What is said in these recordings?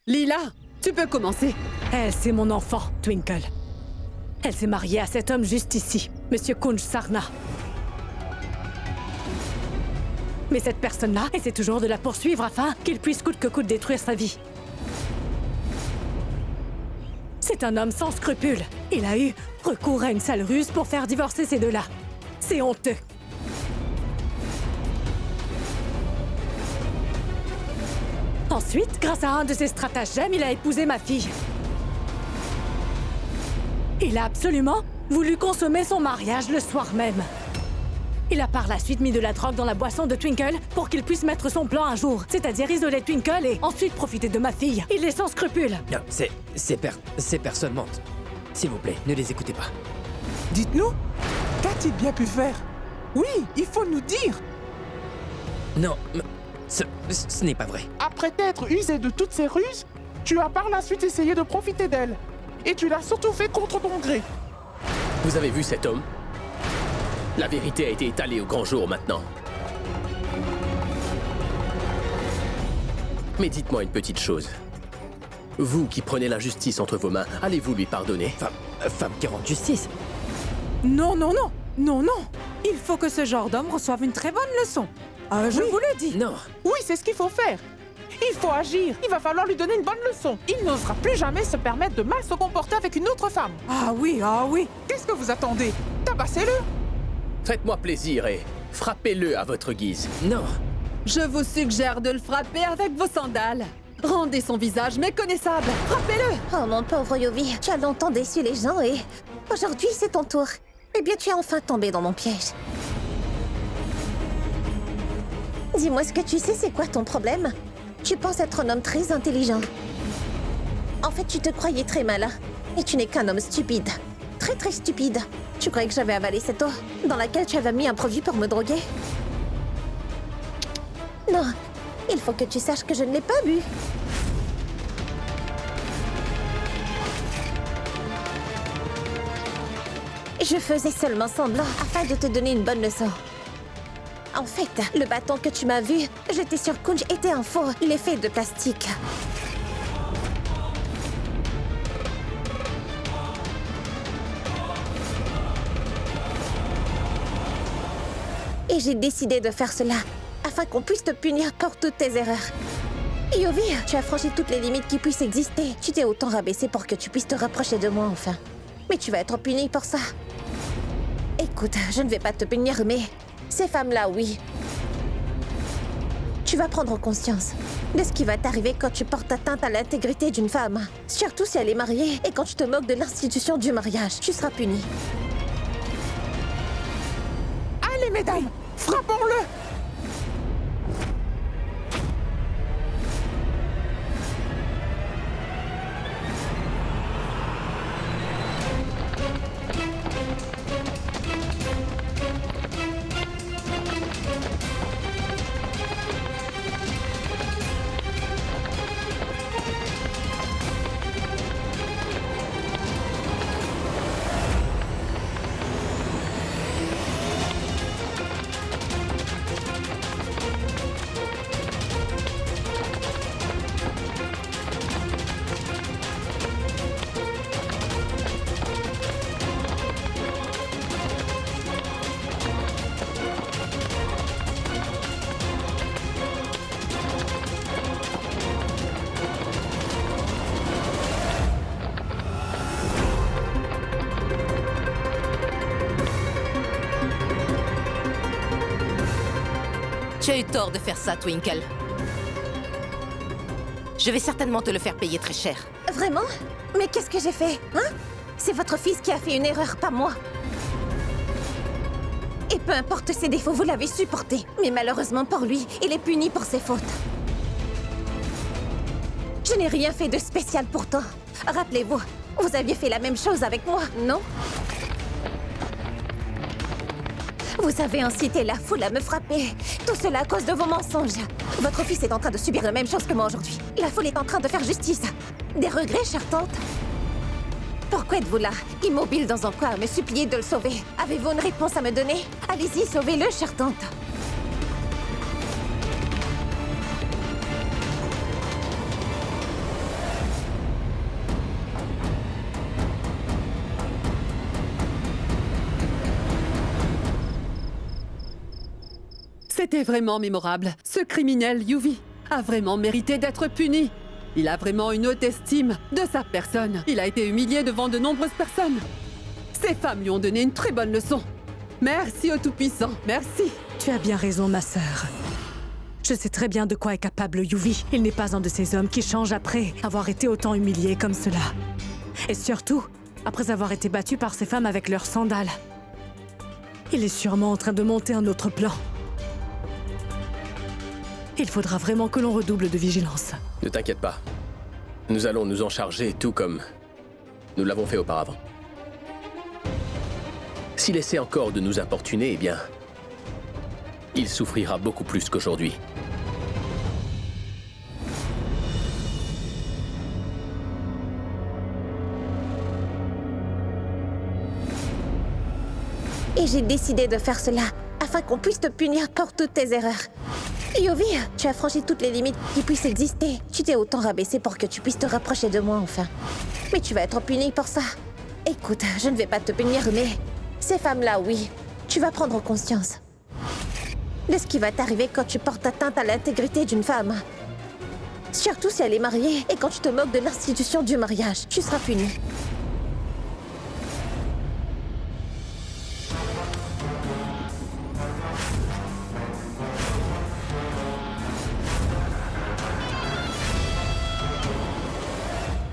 Lila, tu peux commencer. Elle, c'est mon enfant, Twinkle. Elle s'est mariée à cet homme juste ici, Monsieur Kunj Sarna. Mais cette personne-là essaie toujours de la poursuivre afin qu'il puisse coûte que coûte détruire sa vie. C'est un homme sans scrupules. Il a eu recours à une sale ruse pour faire divorcer ces deux-là. C'est honteux. Ensuite, grâce à un de ses stratagèmes, il a épousé ma fille. Il a absolument voulu consommer son mariage le soir même. Il a par la suite mis de la drogue dans la boisson de Twinkle pour qu'il puisse mettre son plan un jour, c'est-à-dire isoler Twinkle et ensuite profiter de ma fille. Il est sans scrupules. Non, ces personnes mentent. S'il vous plaît, ne les écoutez pas. Dites-nous, qu'a-t-il bien pu faire? Oui, il faut nous dire. Non, ce n'est pas vrai. Après t'être usé de toutes ces ruses, tu as par la suite essayé de profiter d'elle. Et tu l'as surtout fait contre ton gré. Vous avez vu cet homme? La vérité a été étalée au grand jour maintenant. Mais dites-moi une petite chose. Vous qui prenez l'injustice entre vos mains, allez-vous lui pardonner? Femme qui rend justice. Non, non, non. Non, non. Il faut que ce genre d'homme reçoive une très bonne leçon. Je vous le dis. Non. Oui, c'est ce qu'il faut faire. Il faut agir. Il va falloir lui donner une bonne leçon. Il n'osera plus jamais se permettre de mal se comporter avec une autre femme. Ah oui, ah oui. Qu'est-ce que vous attendez? Tabassez-le. Faites-moi plaisir et frappez-le à votre guise. Non. Je vous suggère de le frapper avec vos sandales. Rendez son visage méconnaissable. Frappez-le. Oh mon pauvre Yovi, tu as longtemps déçu les gens et aujourd'hui c'est ton tour. Eh bien tu es enfin tombé dans mon piège. Dis-moi ce que tu sais, c'est quoi ton problème? Tu penses être un homme très intelligent. En fait, tu te croyais très malin. Et tu n'es qu'un homme stupide. Très très stupide. Tu croyais que j'avais avalé cette eau dans laquelle tu avais mis un produit pour me droguer? Non, il faut que tu saches que je ne l'ai pas bu. Je faisais seulement semblant afin de te donner une bonne leçon. En fait, le bâton que tu m'as vu jeté sur Kunj était un faux, il est fait de plastique. Et j'ai décidé de faire cela afin qu'on puisse te punir pour toutes tes erreurs. Yovi, tu as franchi toutes les limites qui puissent exister. Tu t'es autant rabaissé pour que tu puisses te rapprocher de moi enfin. Mais tu vas être puni pour ça. Écoute, je ne vais pas te punir, mais ces femmes-là, oui. Tu vas prendre conscience de ce qui va t'arriver quand tu portes atteinte à l'intégrité d'une femme. Surtout si elle est mariée et quand tu te moques de l'institution du mariage. Tu seras puni. Allez, mesdames, frappons-le. Tu as eu tort de faire ça, Twinkle. Je vais certainement te le faire payer très cher. Vraiment? Mais qu'est-ce que j'ai fait, hein? C'est votre fils qui a fait une erreur, pas moi. Et peu importe ses défauts, vous l'avez supporté. Mais malheureusement pour lui, il est puni pour ses fautes. Je n'ai rien fait de spécial pourtant. Rappelez-vous, vous aviez fait la même chose avec moi, non? Vous avez incité la foule à me frapper. Tout cela à cause de vos mensonges. Votre fils est en train de subir la même chose que moi aujourd'hui. La foule est en train de faire justice. Des regrets, chère tante? Pourquoi êtes-vous là, immobile dans un coin, à me supplier de le sauver? Avez-vous une réponse à me donner? Allez-y, sauvez-le, chère tante. C'était vraiment mémorable. Ce criminel, Yuvi, a vraiment mérité d'être puni. Il a vraiment une haute estime de sa personne. Il a été humilié devant de nombreuses personnes. Ces femmes lui ont donné une très bonne leçon. Merci au Tout-Puissant, merci. Tu as bien raison, ma sœur. Je sais très bien de quoi est capable Yuvi. Il n'est pas un de ces hommes qui changent après avoir été autant humilié comme cela. Et surtout, après avoir été battu par ces femmes avec leurs sandales. Il est sûrement en train de monter un autre plan. Il faudra vraiment que l'on redouble de vigilance. Ne t'inquiète pas. Nous allons nous en charger tout comme nous l'avons fait auparavant. S'il essaie encore de nous importuner, eh bien, il souffrira beaucoup plus qu'aujourd'hui. Et j'ai décidé de faire cela, afin qu'on puisse te punir pour toutes tes erreurs. Yuvi, tu as franchi toutes les limites qui puissent exister. Tu t'es autant rabaissé pour que tu puisses te rapprocher de moi, enfin. Mais tu vas être puni pour ça. Écoute, je ne vais pas te punir, mais... ces femmes-là, oui, tu vas prendre conscience de ce qui va t'arriver quand tu portes atteinte à l'intégrité d'une femme. Surtout si elle est mariée et quand tu te moques de l'institution du mariage, tu seras puni.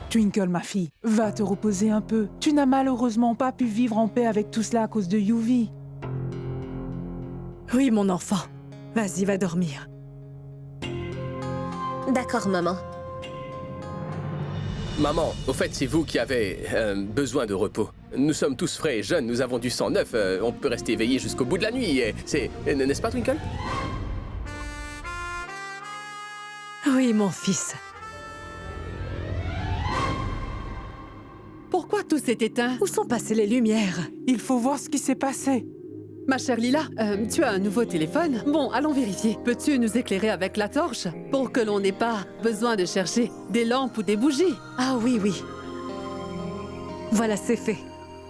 Twinkle, ma fille, va te reposer un peu. Tu n'as malheureusement pas pu vivre en paix avec tout cela à cause de Yuvi. Oui, mon enfant. Vas-y, va dormir. D'accord, maman. Maman, au fait, c'est vous qui avez besoin de repos. Nous sommes tous frais et jeunes, nous avons du sang neuf, on peut rester éveillé jusqu'au bout de la nuit. N'est-ce pas, Twinkle? Oui, mon fils. Pourquoi tout s'est éteint? Où sont passées les lumières? Il faut voir ce qui s'est passé. Ma chère Lila, tu as un nouveau téléphone? Bon, allons vérifier. Peux-tu nous éclairer avec la torche pour que l'on n'ait pas besoin de chercher des lampes ou des bougies? Ah oui, oui. Voilà, c'est fait.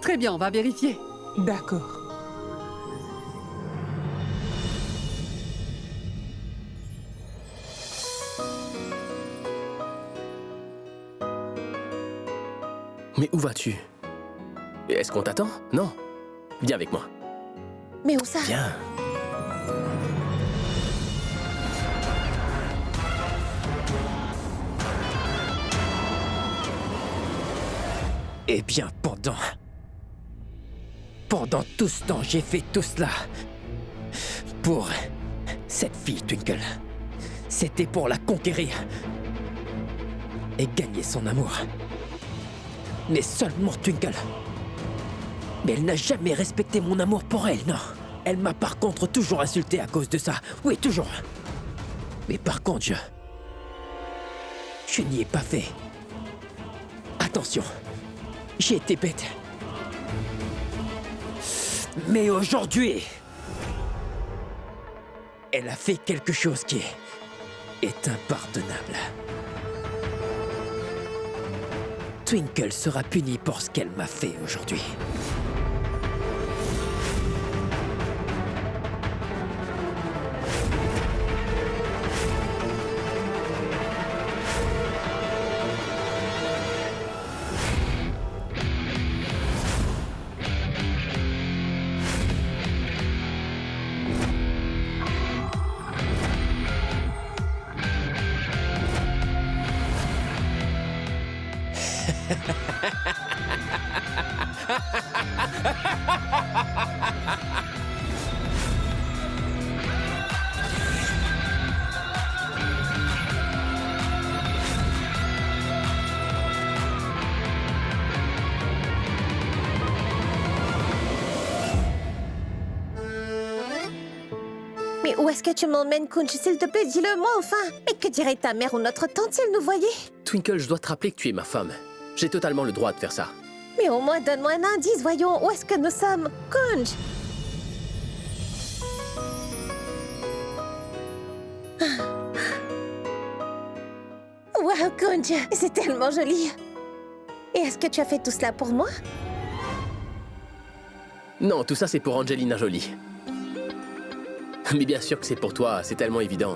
Très bien, on va vérifier. D'accord. Mais où vas-tu? Est-ce qu'on t'attend? Non. Viens avec moi. Mais où ça? Viens. Eh bien, pendant tout ce temps, j'ai fait tout cela pour cette fille, Twinkle. C'était pour la conquérir et gagner son amour. Mais seulement Twinkle. Mais elle n'a jamais respecté mon amour pour elle, non. Elle m'a par contre toujours insulté à cause de ça. Oui, toujours. Mais par contre, je n'y ai pas fait attention. J'ai été bête. Mais aujourd'hui, elle a fait quelque chose qui est impardonnable. Twinkle sera punie pour ce qu'elle m'a fait aujourd'hui. Mais où est-ce que tu m'emmènes, Kunj? S'il te plaît, dis-le-moi enfin. Mais que dirait ta mère ou notre tante si elle nous voyait? Twinkle, je dois te rappeler que tu es ma femme. J'ai totalement le droit de faire ça. Mais au moins, donne-moi un indice, voyons. Où est-ce que nous sommes, Kunj? Wow, Kunj, c'est tellement joli. Et est-ce que tu as fait tout cela pour moi? Non, tout ça c'est pour Angelina Jolie. Mais bien sûr que c'est pour toi, c'est tellement évident.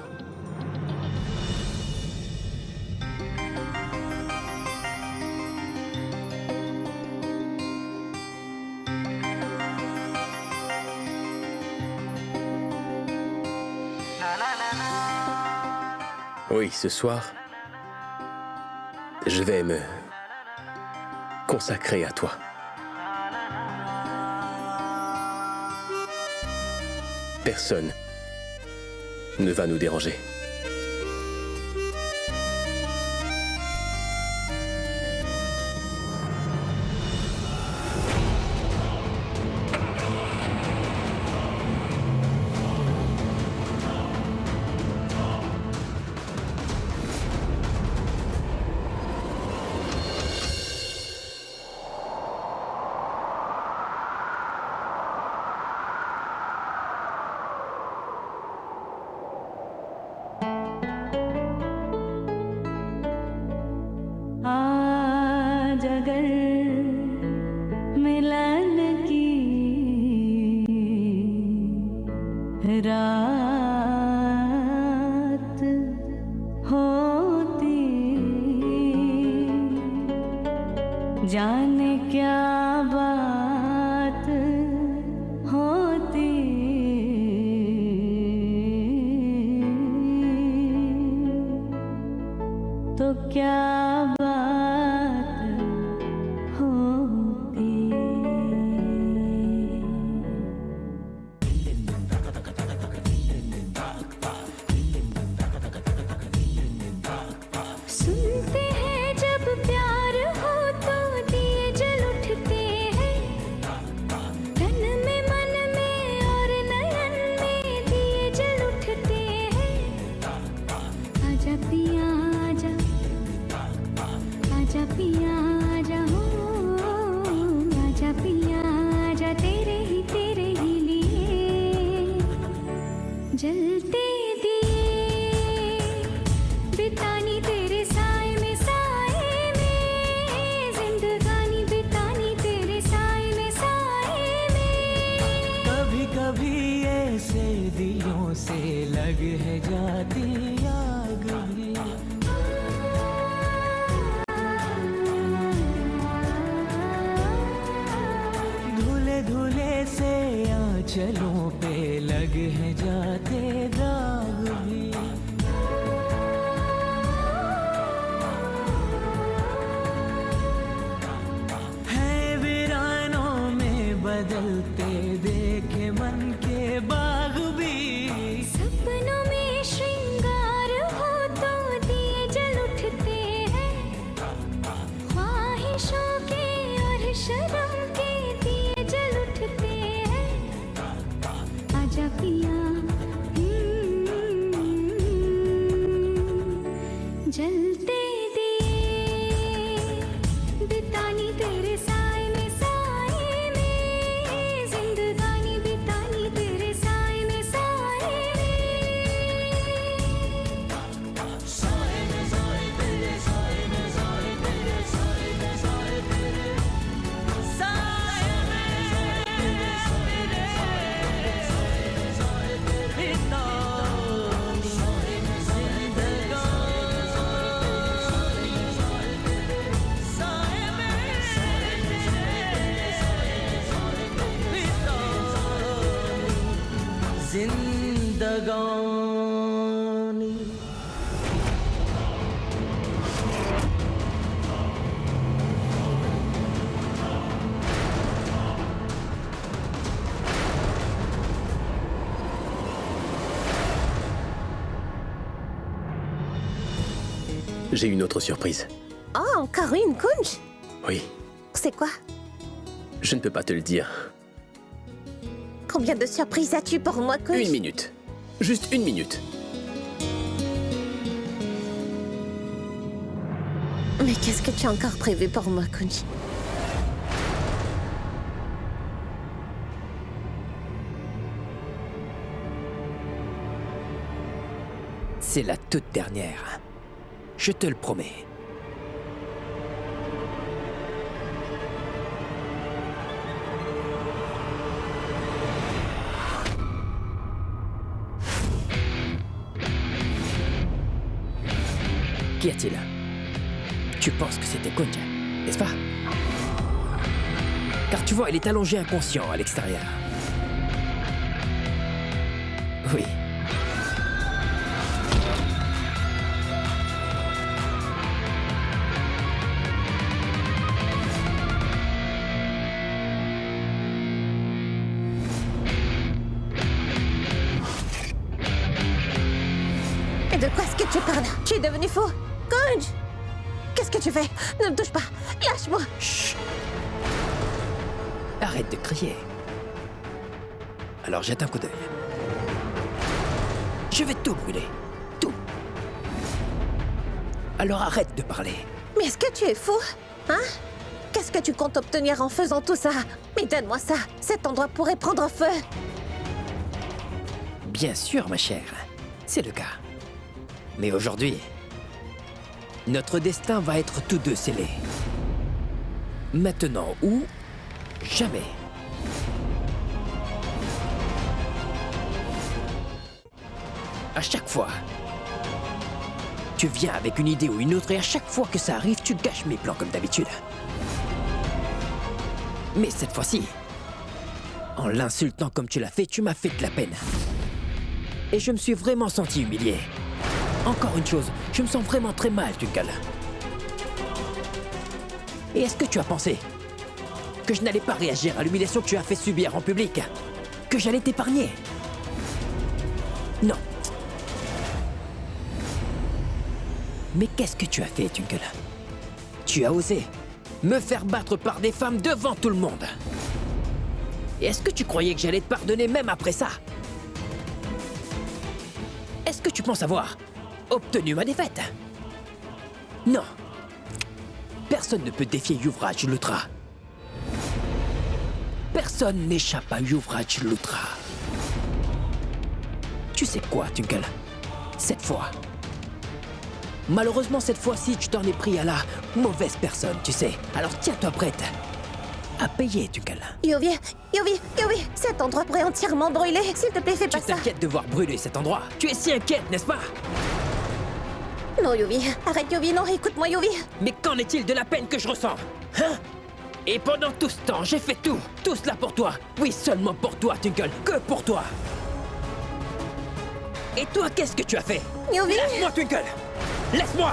Oui, ce soir, je vais me consacrer à toi. Personne ne va nous déranger. आज अगर मिलन की रात होती, जाने क्या बात होती, तो क्या जलते दिए बितानी तेरे साए में जिंदगानी बितानी तेरे साए में कभी कभी ऐसे दिलों से लग है जाती आग भी, धुले धुले से आंचलों पे लग है जाते दाग भी, है वीरानों में बदलते देखे मन के बाग भी, सपनों में श्रृंगार हो तो दिए जल उठते हैं, ख्वाहिशों के और शर्म के दिए जल उठते हैं, आजा पिया जलते दिए बितानी तेरे साए में जिंदगानी बितानी तेरे साए में जिंदगानी। J'ai une autre surprise. Oh, encore une, Kunj? Oui, C'est quoi? je ne peux pas te le dire. Combien de surprises as-tu pour moi, Kunj? 1 minute. Juste 1 minute. Mais qu'est-ce que tu as encore prévu pour moi, Kunj? C'est la toute dernière. Je te le promets. Qu'y a-t-il? Tu penses que c'était Kunj, n'est-ce pas? Car tu vois, il est allongé inconscient à l'extérieur. Oui. Et de quoi est-ce que tu parles? Tu es devenu fou? Kunj! Qu'est-ce que tu fais? Ne me touche pas! Lâche-moi! Chut. Arrête de crier. Alors jette un coup d'œil. Je vais tout brûler. Tout. Alors arrête de parler. Mais est-ce que tu es fou? Hein? Qu'est-ce que tu comptes obtenir en faisant tout ça? Mais donne-moi ça! Cet endroit pourrait prendre feu! Bien sûr, ma chère. C'est le cas. Mais aujourd'hui, notre destin va être tous deux scellés. Maintenant ou jamais. À chaque fois, tu viens avec une idée ou une autre et à chaque fois que ça arrive, tu gâches mes plans comme d'habitude. Mais cette fois-ci, en l'insultant comme tu l'as fait, tu m'as fait de la peine. Et je me suis vraiment senti humilié. Encore une chose, je me sens vraiment très mal, Twinkle. Et est-ce que tu as pensé que je n'allais pas réagir à l'humiliation que tu as fait subir en public? Que j'allais t'épargner? Non. Mais qu'est-ce que tu as fait, Twinkle? Tu as osé me faire battre par des femmes devant tout le monde. Et est-ce que tu croyais que j'allais te pardonner même après ça? Est-ce que tu penses avoir obtenu ma défaite? Non. Personne ne peut défier Yuvraj Lutra. Personne n'échappe à Yuvraj Lutra. Tu sais quoi, Twinkle? Cette fois... Malheureusement, cette fois-ci, tu t'en es pris à la mauvaise personne, tu sais. Alors tiens-toi prête à payer, Twinkle. Yuvi! Cet endroit pourrait entièrement brûler! S'il te plaît, fais pas Tu ça! t'inquiètes de voir brûler cet endroit? Tu es si inquiète, n'est-ce pas? Non, Yuvi! Arrête, Yuvi! Non, écoute-moi, Yuvi! Mais qu'en est-il de la peine que je ressens? Hein? Et pendant tout ce temps, j'ai fait tout cela pour toi. Oui, seulement pour toi, Twinkle, que pour toi. Et toi, qu'est-ce que tu as fait? Yuvi! Laisse-moi, Twinkle! Laisse-moi!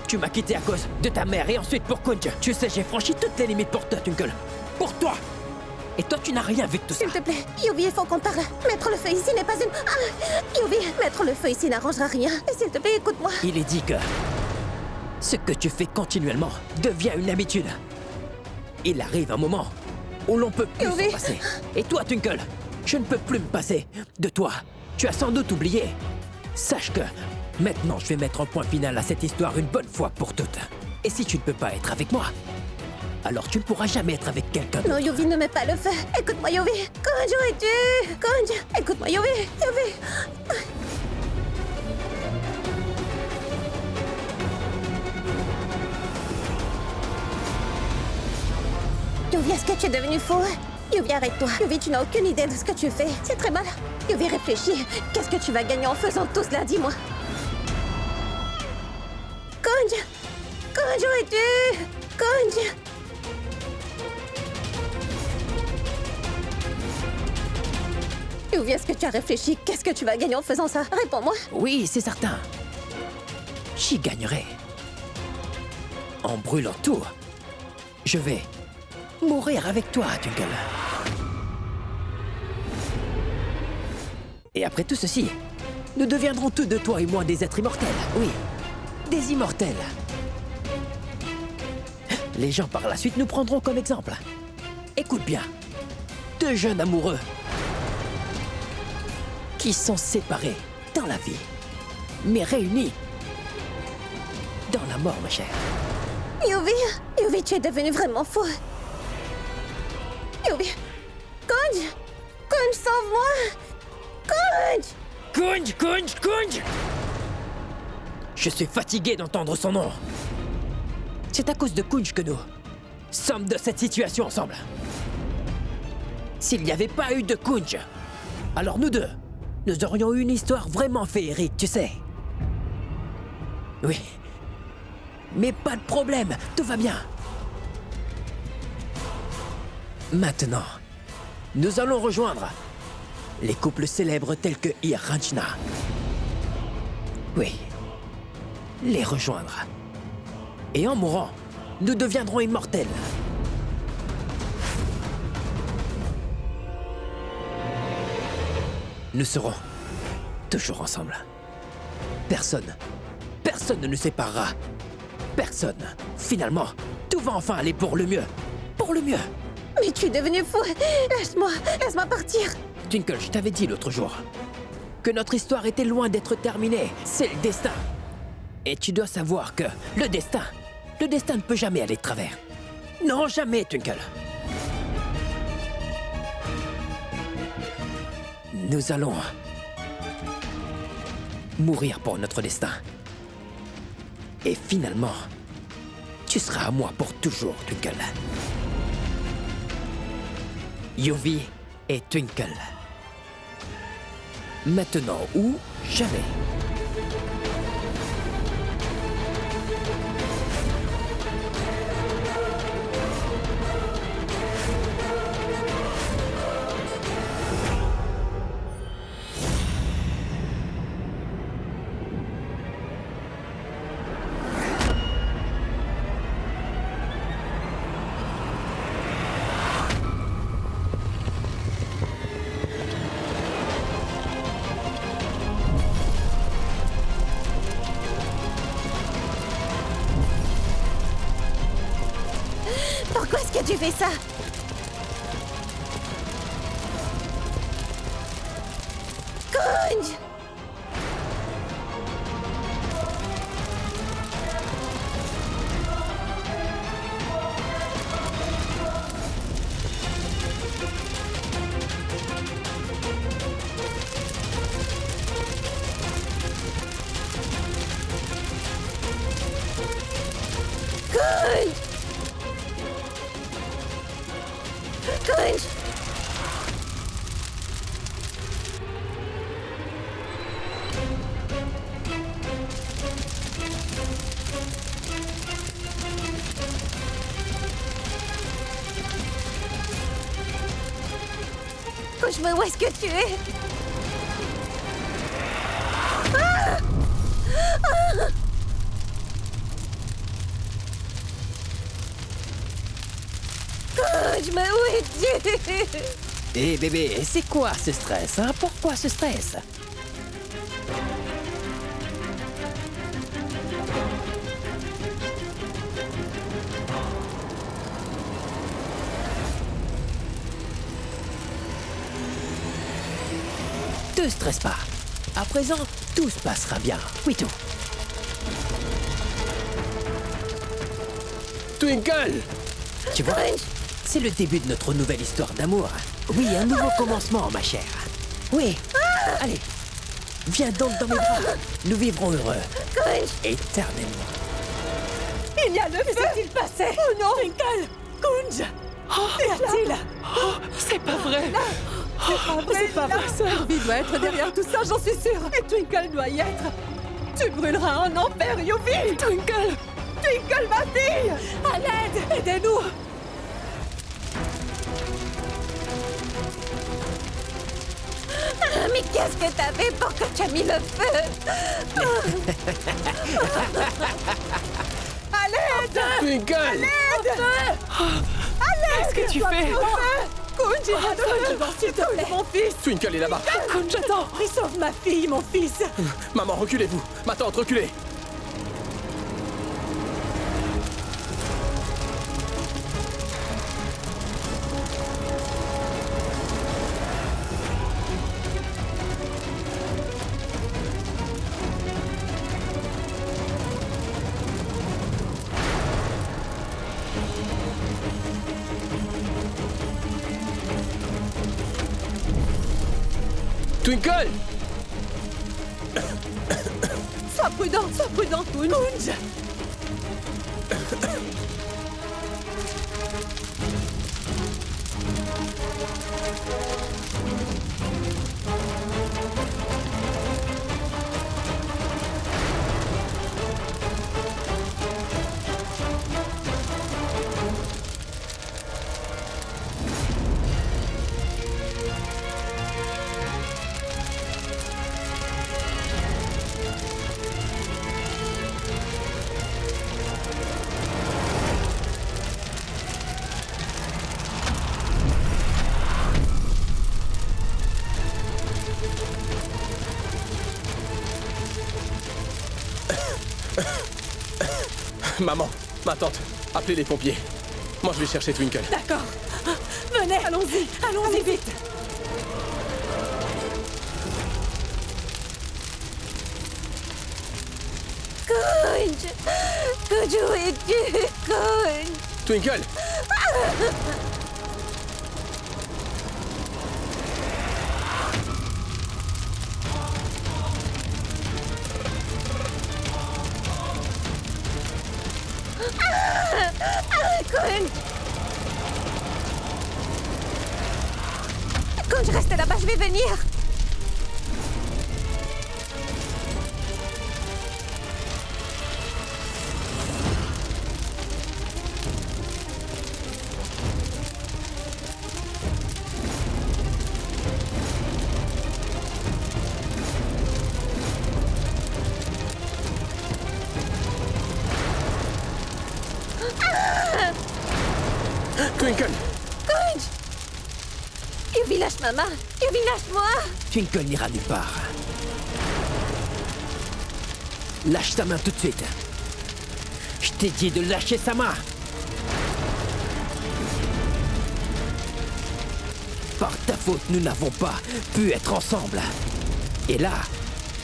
Tu m'as quitté à cause de ta mère et ensuite pour Kunj. Tu sais, j'ai franchi toutes les limites pour toi, Twinkle. Pour toi! Et toi, tu n'as rien vu de tout ça. S'il te plaît, Yuvi, il faut qu'on parle. Mettre le feu ici n'est pas une... Ah! Yuvi, mettre le feu ici n'arrangera rien. S'il te plaît, écoute-moi. Il est dit que ce que tu fais continuellement devient une habitude. Il arrive un moment où l'on peut plus s'en passer. Et toi, Twinkle, je ne peux plus me passer de toi. Tu as sans doute oublié. Sache que maintenant, je vais mettre un point final à cette histoire une bonne fois pour toutes. Et si tu ne peux pas être avec moi, alors tu ne pourras jamais être avec quelqu'un d'autre. Non, Yuvi, ne mets pas le feu. Écoute-moi, Yuvi. Kunj, où es-tu? Kunj, écoute-moi, Yuvi. Yuvi, est-ce que tu es devenu fou? Yuvi, arrête-toi. Yuvi, tu n'as aucune idée de ce que tu fais. C'est très mal. Yuvi, réfléchis. Qu'est-ce que tu vas gagner en faisant tout cela? Dis-moi. Kunj! Kunj, où es-tu? Kunj! Yuvi, est-ce que tu as réfléchi? Qu'est-ce que tu vas gagner en faisant ça? Réponds-moi. Oui, c'est certain. J'y gagnerai. En brûlant tout, je vais mourir avec toi, Twinkle. Et après tout ceci, nous deviendrons tous deux, toi et moi, des êtres immortels. Oui, des immortels. Les gens par la suite nous prendront comme exemple. Écoute bien, deux jeunes amoureux qui sont séparés dans la vie, mais réunis dans la mort, ma chère. Yuvi, tu es devenu vraiment fou. Yuvi, Kunj! Kunj, sauve-moi! Kunj! Kunj! Je suis fatigué d'entendre son nom. C'est à cause de Kunj que nous sommes de cette situation ensemble. S'il n'y avait pas eu de Kunj, alors nous deux, nous aurions eu une histoire vraiment féerique, tu sais. Oui. Mais pas de problème, tout va bien. Maintenant, nous allons rejoindre les couples célèbres tels que Hiranjna. Oui, les rejoindre. Et en mourant, nous deviendrons immortels. Nous serons toujours ensemble. Personne ne nous séparera. Personne. Finalement, tout va enfin aller pour le mieux. Pour le mieux. Mais tu es devenu fou. Laisse-moi partir. Twinkle, je t'avais dit l'autre jour que notre histoire était loin d'être terminée. C'est le destin. Et tu dois savoir que le destin ne peut jamais aller de travers. Non, jamais, Twinkle. Nous allons mourir pour notre destin. Et finalement, tu seras à moi pour toujours, Twinkle. Yuvi et Twinkle. Maintenant ou jamais. Pourquoi est-ce que tu fais ça? Kunj! Kunj! Kunj! Kunj, mais où est-ce que tu es? Ah! Ah! Kunj, mais où es-tu? Eh bébé, c'est quoi ce stress, hein? Pourquoi ce stress? Te stresse pas. À présent, tout se passera bien. Oui, tout. Twinkle! Tu vois, c'est le début de notre nouvelle histoire d'amour. Oui, un nouveau commencement, ma chère. Oui. Allez, viens donc dans mes bras. Nous vivrons heureux. Éternellement. Il y a le feu! Que s'est-il passé? Oh non! Twinkle! Kunj! Qu'y a-t-il? C'est pas vrai. C'est pas vrai, ça! Yuvi doit être derrière tout ça, j'en suis sûre. Et Twinkle doit y être. Tu brûleras en enfer, Yuvi. Twinkle! Twinkle, ma fille! À l'aide! Aidez-nous! Mais qu'est-ce que t'as fait? Pourquoi tu as mis le feu? À l'aide! Twinkle! Qu'est-ce que tu fais? Kunj, s'il te plaît. Mon fils! Twinkle est là-bas. Kunj, attends! Prie, sauve ma fille, mon fils! Maman, reculez-vous. Ma tante, reculez. Twinkle! Sois prudent, Kunj! Kunj! Maman, ma tante, appelez les pompiers. Moi, je vais chercher Twinkle. D'accord. Venez, allons-y vite. Kunj! Kunj, où es-tu? Kunj! Twinkle! Kunj! Kunj, reste là-bas, je vais venir! Twinkle! Kunj! Yuvi, lâche ma main! Yuvi, lâche-moi! Twinkle n'ira nulle part. Lâche sa main tout de suite. Je t'ai dit de lâcher sa main. Par ta faute, nous n'avons pas pu être ensemble. Et là,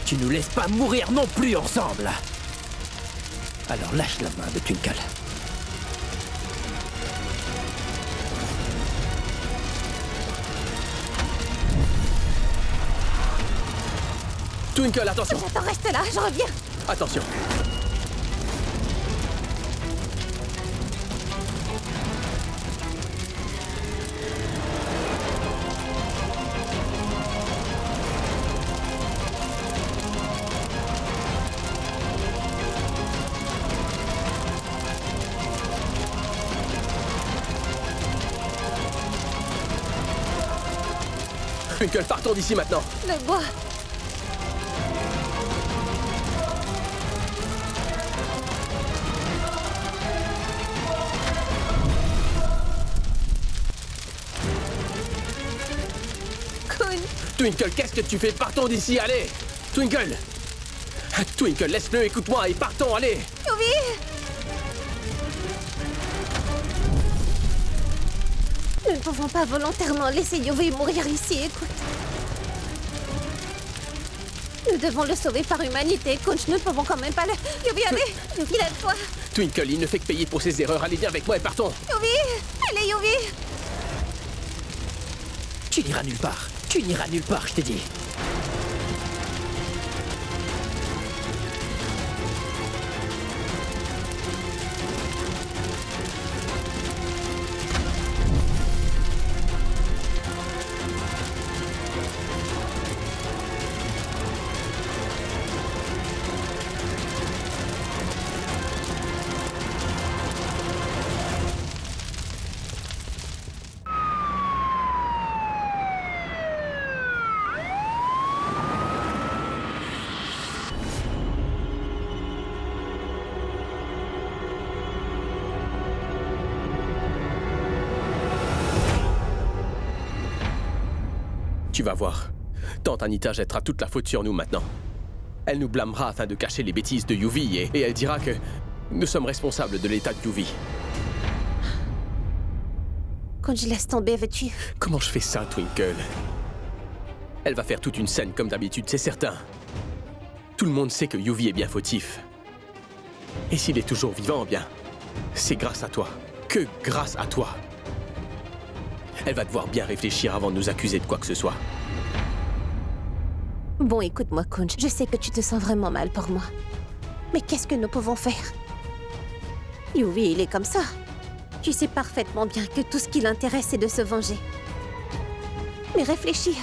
tu nous laisses pas mourir non plus ensemble. Alors lâche la main de Twinkle. Twinkle, attention! J'attends, reste là, je reviens! Attention! Twinkle, partons d'ici maintenant! Le bois! Twinkle, qu'est-ce que tu fais? Partons d'ici, allez! Twinkle! Twinkle, laisse-le, écoute-moi et partons, allez! Yuvi! Nous ne pouvons pas volontairement laisser Yuvi mourir ici, écoute. Nous devons le sauver par humanité, Kunj. Nous ne pouvons quand même pas le... Yuvi, allez! Yuvi, lève-toi! Twinkle, il ne fait que payer pour ses erreurs. Allez, viens avec moi et partons! Yuvi! Allez, Yuvi! Tu n'iras nulle part. Tu n'iras nulle part, je t'ai dit. Tu vas voir. Tante Anita jettera toute la faute sur nous maintenant. Elle nous blâmera afin de cacher les bêtises de Yuvi et elle dira que nous sommes responsables de l'état de Yuvi. Kunj, laisse tomber, veux-tu? Comment je fais ça, Twinkle? Elle va faire toute une scène comme d'habitude, c'est certain. Tout le monde sait que Yuvi est bien fautif. Et s'il est toujours vivant, bien, c'est grâce à toi. Que grâce à toi. Elle va devoir bien réfléchir avant de nous accuser de quoi que ce soit. Bon, écoute-moi, Kunj. Je sais que tu te sens vraiment mal pour moi. Mais qu'est-ce que nous pouvons faire? Yuvi, il est comme ça. Tu sais parfaitement bien que tout ce qui l'intéresse, c'est de se venger. Mais réfléchis.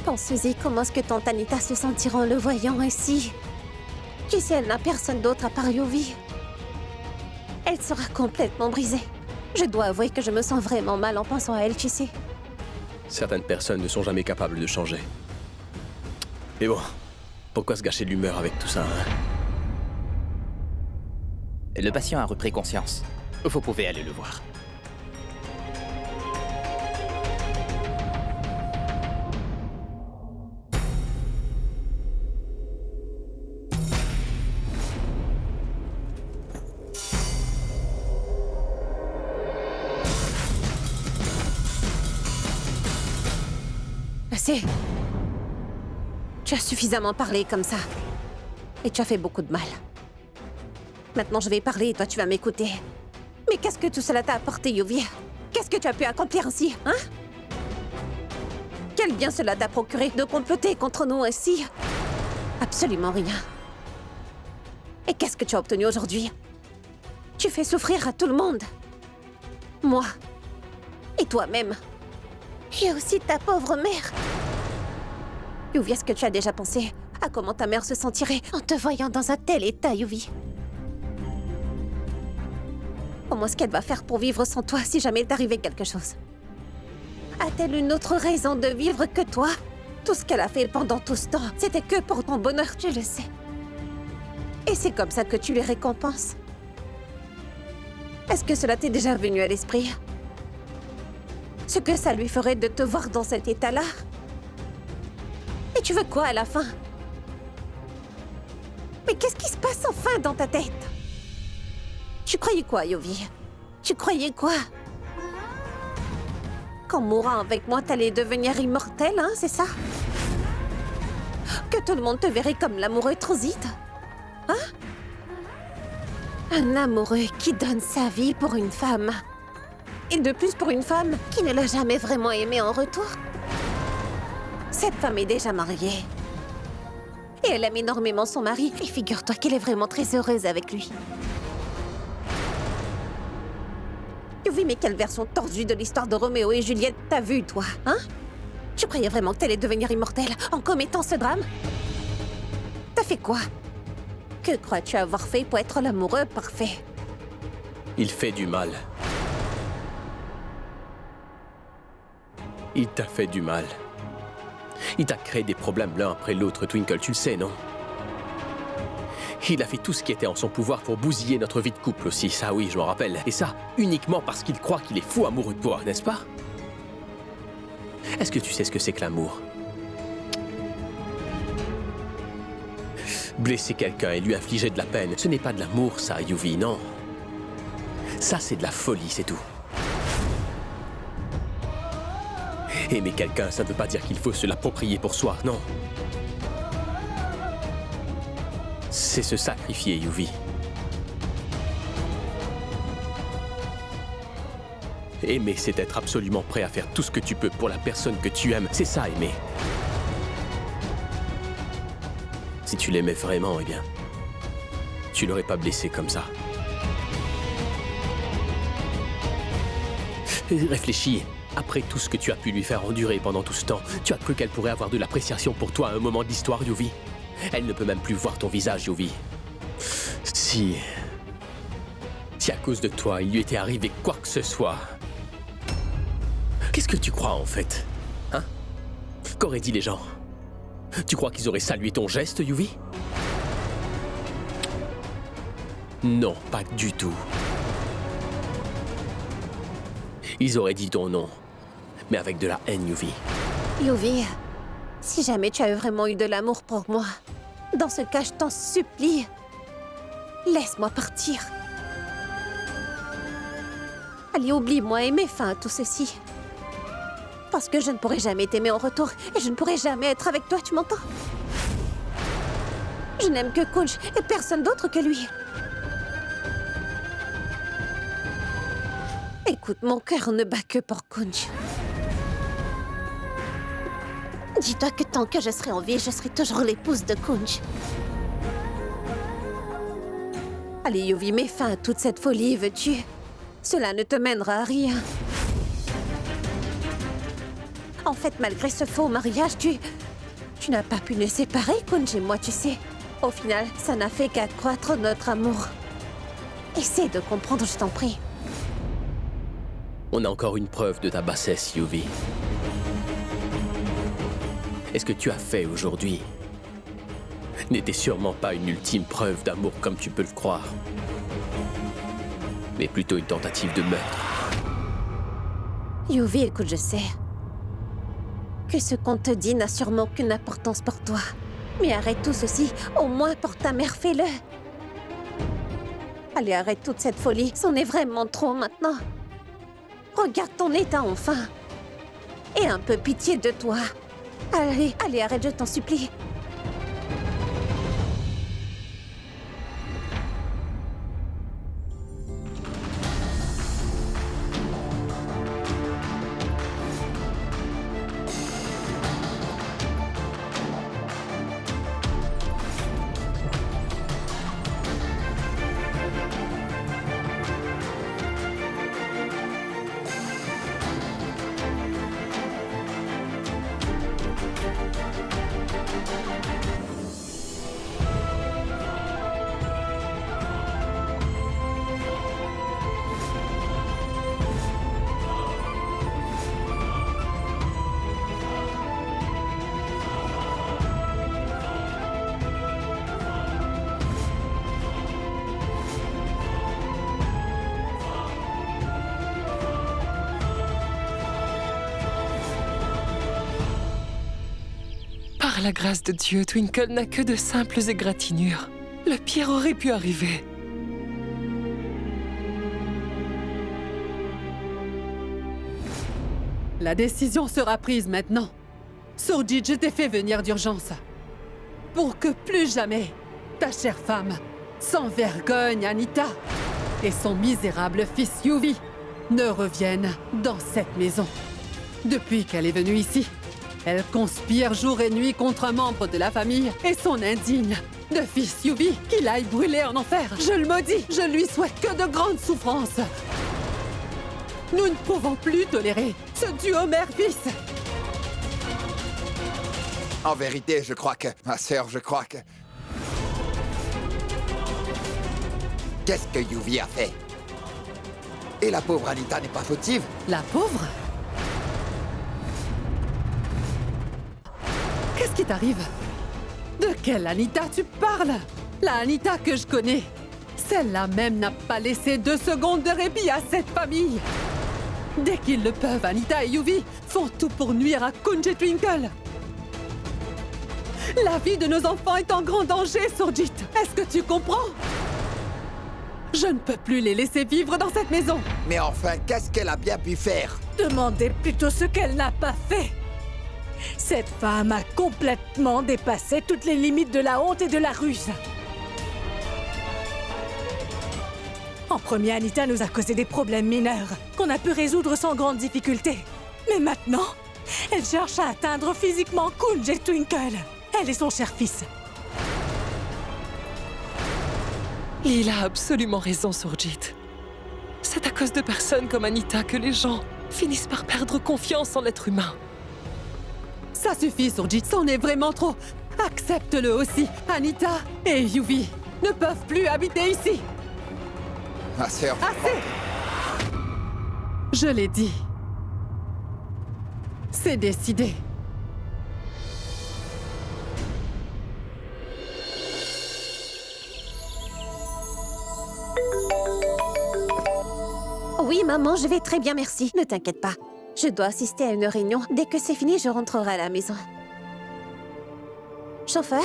Pense-y, comment est-ce que tante Anita se sentira en le voyant ainsi? Tu sais, elle n'a personne d'autre à part Yuvi. Elle sera complètement brisée. Je dois avouer que je me sens vraiment mal en pensant à elle, tu sais. Certaines personnes ne sont jamais capables de changer. Mais bon, pourquoi se gâcher de l'humeur avec tout ça, hein? Le patient a repris conscience. Vous pouvez aller le voir. assez. Tu as suffisamment parlé comme ça. Et tu as fait beaucoup de mal. Maintenant, je vais parler et toi, tu vas m'écouter. Mais qu'est-ce que tout cela t'a apporté, Yuvi? Qu'est-ce que tu as pu accomplir ainsi, hein? Quel bien cela t'a procuré de comploter contre nous ainsi? Absolument rien. Et qu'est-ce que tu as obtenu aujourd'hui? Tu fais souffrir à tout le monde. Moi. Et toi-même. Et aussi ta pauvre mère. Yuvi, est-ce que tu as déjà pensé à comment ta mère se sentirait en te voyant dans un tel état, Yuvi? Comment est-ce qu'elle va faire pour vivre sans toi si jamais il t'arrivait quelque chose? A-t-elle une autre raison de vivre que toi? Tout ce qu'elle a fait pendant tout ce temps, c'était que pour ton bonheur, tu le sais. Et c'est comme ça que tu les récompenses. Est-ce que cela t'est déjà venu à l'esprit? Ce que ça lui ferait de te voir dans cet état-là? Et tu veux quoi à la fin? Mais qu'est-ce qui se passe enfin dans ta tête? Tu croyais quoi, Yuvi? Tu croyais quoi? Qu'en mourant avec moi, t'allais devenir immortel, hein, c'est ça? Que tout le monde te verrait comme l'amoureux transit? Hein? Un amoureux qui donne sa vie pour une femme. Et de plus pour une femme qui ne l'a jamais vraiment aimé en retour. Cette femme est déjà mariée. Et elle aime énormément son mari. Et figure-toi qu'elle est vraiment très heureuse avec lui. Oui, mais quelle version tordue de l'histoire de Roméo et Juliette t'as vu, toi, hein? Tu croyais vraiment que t'allais devenir immortelle en commettant ce drame? T'as fait quoi? Que crois-tu avoir fait pour être l'amoureux parfait? Il fait du mal. Il t'a fait du mal. Il t'a créé des problèmes l'un après l'autre, Twinkle, tu le sais, non? Il a fait tout ce qui était en son pouvoir pour bousiller notre vie de couple aussi, ça oui, je m'en rappelle. Et ça, uniquement parce qu'il croit qu'il est fou amoureux de toi, n'est-ce pas? Est-ce que tu sais ce que c'est que l'amour? Blesser quelqu'un et lui infliger de la peine, ce n'est pas de l'amour, ça, Yuvi, non. Ça, c'est de la folie, c'est tout. Aimer quelqu'un, ça ne veut pas dire qu'il faut se l'approprier pour soi, non. C'est se sacrifier, Yuvi. Aimer, c'est être absolument prêt à faire tout ce que tu peux pour la personne que tu aimes. C'est ça, aimer. Si tu l'aimais vraiment, eh bien, tu l'aurais pas blessé comme ça. Réfléchis. Après tout ce que tu as pu lui faire endurer pendant tout ce temps, tu as cru qu'elle pourrait avoir de l'appréciation pour toi à un moment de l'histoire, Yuvi? Elle ne peut même plus voir ton visage, Yuvi. Si à cause de toi, il lui était arrivé quoi que ce soit... Qu'est-ce que tu crois, en fait? Hein? Qu'auraient dit les gens? Tu crois qu'ils auraient salué ton geste, Yuvi? Non, pas du tout. Ils auraient dit ton nom, mais avec de la haine, Yuvi. Yuvi, si jamais tu as vraiment eu de l'amour pour moi, dans ce cas, je t'en supplie, laisse-moi partir. Allez, oublie-moi et mets fin à tout ceci. Parce que je ne pourrai jamais t'aimer en retour et je ne pourrai jamais être avec toi, tu m'entends? Je n'aime que Kunj et personne d'autre que lui. Écoute, mon cœur ne bat que pour Kunj. Dis-toi que tant que je serai en vie, je serai toujours l'épouse de Kunj. Allez, Yuvi, mets fin à toute cette folie, veux-tu? Cela ne te mènera à rien. En fait, malgré ce faux mariage, tu n'as pas pu nous séparer, Kunj et moi, tu sais. Au final, ça n'a fait qu'accroître notre amour. Essaie de comprendre, je t'en prie. On a encore une preuve de ta bassesse, Yuvi. Et ce que tu as fait aujourd'hui n'était sûrement pas une ultime preuve d'amour comme tu peux le croire, mais plutôt une tentative de meurtre. Yuvi, écoute, je sais que ce qu'on te dit n'a sûrement aucune importance pour toi. Mais arrête tout ceci, au moins pour ta mère, fais-le. Allez, arrête toute cette folie, c'en est vraiment trop maintenant. Regarde ton état enfin. Et un peu pitié de toi. Allez, allez, arrête, je t'en supplie. Par la grâce de Dieu, Twinkle n'a que de simples égratignures. Le pire aurait pu arriver. La décision sera prise maintenant. Surjit, je t'ai fait venir d'urgence. Pour que plus jamais ta chère femme, sans vergogne Anita, et son misérable fils Yuvi ne reviennent dans cette maison. Depuis qu'elle est venue ici, elle conspire jour et nuit contre un membre de la famille et son indigne de fils Yuvi qu'il aille brûler en enfer. Je le maudis, je lui souhaite que de grandes souffrances. Nous ne pouvons plus tolérer ce duo mère-fils. En vérité, je crois que... Ma sœur, je crois que... Qu'est-ce que Yuvi a fait? Et la pauvre Anita n'est pas fautive? La pauvre? Qu'est-ce qui t'arrive? De quelle Anita tu parles? La Anita que je connais. Celle-là même n'a pas laissé 2 secondes de répit à cette famille. Dès qu'ils le peuvent, Anita et Yuvi font tout pour nuire à Kunj et Twinkle. La vie de nos enfants est en grand danger, Surjit. Est-ce que tu comprends? Je ne peux plus les laisser vivre dans cette maison. Mais enfin, qu'est-ce qu'elle a bien pu faire? Demandez plutôt ce qu'elle n'a pas fait. Cette femme a complètement dépassé toutes les limites de la honte et de la ruse. En premier, Anita nous a causé des problèmes mineurs qu'on a pu résoudre sans grande difficulté. Mais maintenant, elle cherche à atteindre physiquement Kunj et Twinkle. Elle et son cher fils. Il a absolument raison, Surjit. C'est à cause de personnes comme Anita que les gens finissent par perdre confiance en l'être humain. Ça suffit, Surjit, c'en est vraiment trop. Accepte-le aussi. Anita et Yuvi ne peuvent plus habiter ici. Ma sœur... Assez! Je l'ai dit. C'est décidé. Oui, maman, je vais très bien, merci. Ne t'inquiète pas. Je dois assister à une réunion. Dès que c'est fini, je rentrerai à la maison. Chauffeur,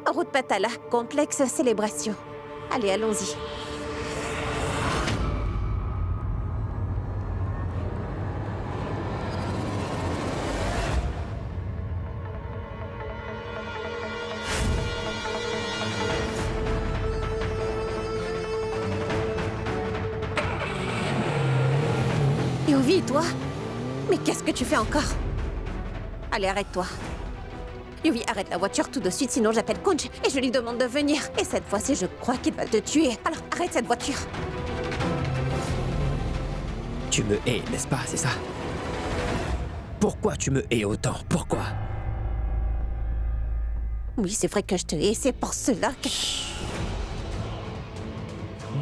en route Patala, complexe célébration. Allez, allons-y. Yuvi, toi? Mais qu'est-ce que tu fais encore? Allez, arrête-toi. Yuvi, arrête la voiture tout de suite, sinon j'appelle Kunj et je lui demande de venir. Et cette fois-ci, je crois qu'il va te tuer. Alors, arrête cette voiture. Tu me hais, n'est-ce pas, c'est ça? Pourquoi tu me hais autant? Pourquoi? Oui, c'est vrai que je te hais, c'est pour cela que...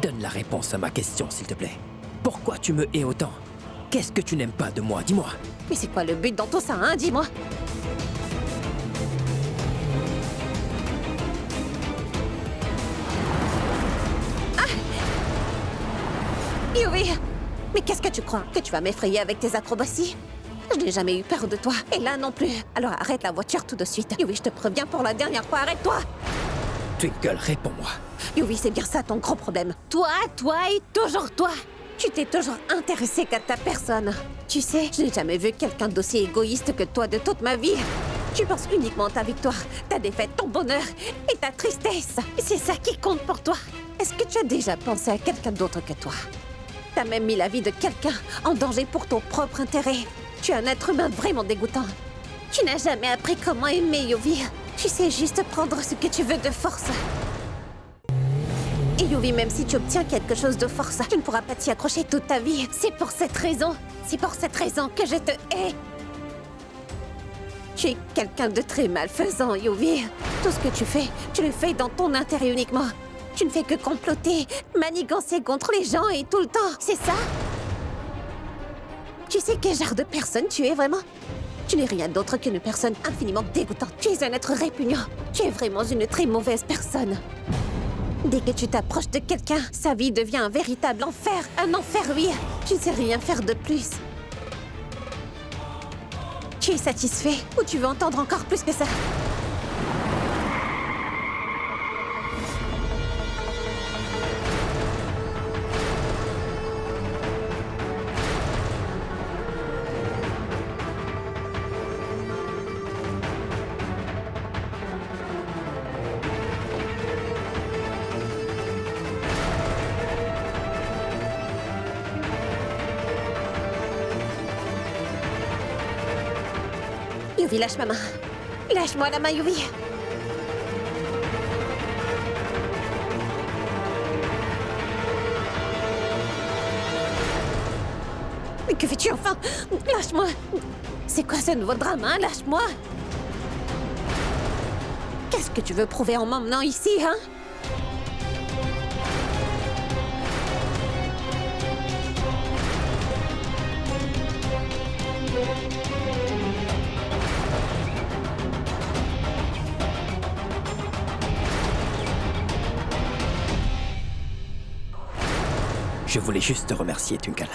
Donne la réponse à ma question, s'il te plaît. Pourquoi tu me hais autant? Qu'est-ce que tu n'aimes pas de moi? Dis-moi. Mais c'est quoi le but dans tout ça, hein? Dis-moi. Yuvi! Mais qu'est-ce que tu crois? Que tu vas m'effrayer avec tes acrobaties? Je n'ai jamais eu peur de toi, et là non plus. Alors arrête la voiture tout de suite. Yuvi, je te préviens pour la dernière fois, arrête-toi! Twinkle, réponds-moi. Yuvi, c'est bien ça ton gros problème. Toi et toujours toi! Tu t'es toujours intéressé qu'à ta personne. Tu sais, je n'ai jamais vu quelqu'un d'aussi égoïste que toi de toute ma vie. Tu penses uniquement à ta victoire, ta défaite, ton bonheur et ta tristesse. C'est ça qui compte pour toi. Est-ce que tu as déjà pensé à quelqu'un d'autre que toi? T'as même mis la vie de quelqu'un en danger pour ton propre intérêt. Tu es un être humain vraiment dégoûtant. Tu n'as jamais appris comment aimer, Yuvi. Tu sais juste prendre ce que tu veux de force. Et Yuvi, même si tu obtiens quelque chose de force, tu ne pourras pas t'y accrocher toute ta vie. C'est pour cette raison que je te hais. Tu es quelqu'un de très malfaisant, Yuvi. Tout ce que tu le fais dans ton intérêt uniquement. Tu ne fais que comploter, manigancer contre les gens et tout le temps, c'est ça? Tu sais quel genre de personne tu es vraiment? Tu n'es rien d'autre qu'une personne infiniment dégoûtante. Tu es un être répugnant. Tu es vraiment une très mauvaise personne. Dès que tu t'approches de quelqu'un, sa vie devient un véritable enfer. Un enfer, oui. Tu ne sais rien faire de plus. Tu es satisfait ou tu veux entendre encore plus que ça? Yuvi, lâche ma main. Lâche-moi la main, Yuvi. Mais que fais-tu enfin? Lâche-moi. C'est quoi ce nouveau drame, hein? Lâche-moi. Qu'est-ce que tu veux prouver en m'emmenant ici, hein? Je voulais juste te remercier, Twinkle.